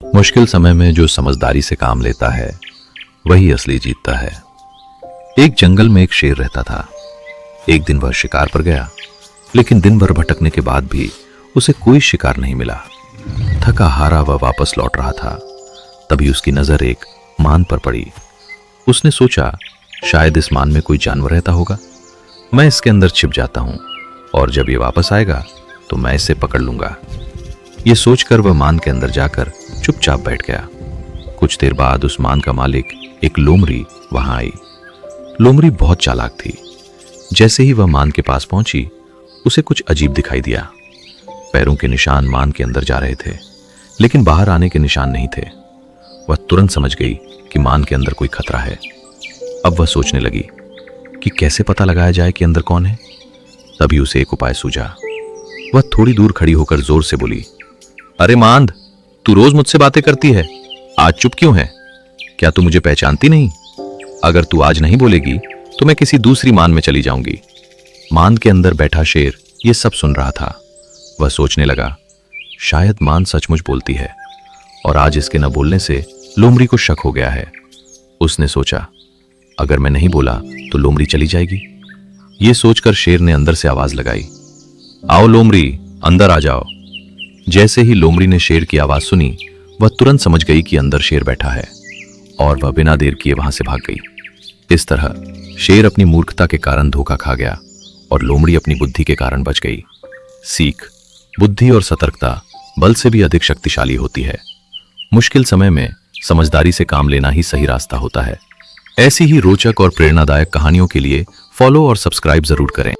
मुश्किल समय में जो समझदारी से काम लेता है वही असली जीतता है। एक जंगल में एक शेर रहता था। एक दिन वह शिकार पर गया, लेकिन दिन भर भटकने के बाद भी उसे कोई शिकार नहीं मिला। थका हारा वह वापस लौट रहा था। तभी उसकी नजर एक मान पर पड़ी। उसने सोचा, शायद इस मान में कोई जानवर रहता होगा। मैं इसके अंदर छिप जाता हूं और जब ये वापस आएगा तो मैं इसे पकड़ लूंगा। ये सोचकर वह मान के अंदर जाकर चुपचाप बैठ गया। कुछ देर बाद उस मान का मालिक एक लोमड़ी वहां आई। लोमड़ी बहुत चालाक थी। जैसे ही वह मान के पास पहुंची, उसे कुछ अजीब दिखाई दिया। पैरों के निशान मान के अंदर जा रहे थे, लेकिन बाहर आने के निशान नहीं थे। वह तुरंत समझ गई कि मान के अंदर कोई खतरा है। अब वह सोचने लगी कि कैसे पता लगाया जाए कि अंदर कौन है। तभी उसे एक उपाय सूझा। वह थोड़ी दूर खड़ी होकर जोर से बोली, अरे मांद, तू रोज मुझसे बातें करती है, आज चुप क्यों है? क्या तू मुझे पहचानती नहीं? अगर तू आज नहीं बोलेगी तो मैं किसी दूसरी मान में चली जाऊंगी। मांद के अंदर बैठा शेर ये सब सुन रहा था। वह सोचने लगा, शायद मांद सचमुच बोलती है और आज इसके न बोलने से लोमड़ी को शक हो गया है। उसने सोचा, अगर मैं नहीं बोला तो लोमड़ी चली जाएगी। ये सोचकर शेर ने अंदर से आवाज लगाई, आओ लोमड़ी, अंदर आ जाओ। जैसे ही लोमड़ी ने शेर की आवाज सुनी, वह तुरंत समझ गई कि अंदर शेर बैठा है और वह बिना देर किए वहां से भाग गई। इस तरह शेर अपनी मूर्खता के कारण धोखा खा गया और लोमड़ी अपनी बुद्धि के कारण बच गई। सीख, बुद्धि और सतर्कता बल से भी अधिक शक्तिशाली होती है। मुश्किल समय में समझदारी से काम लेना ही सही रास्ता होता है। ऐसी ही रोचक और प्रेरणादायक कहानियों के लिए फॉलो और सब्सक्राइब जरूर करें।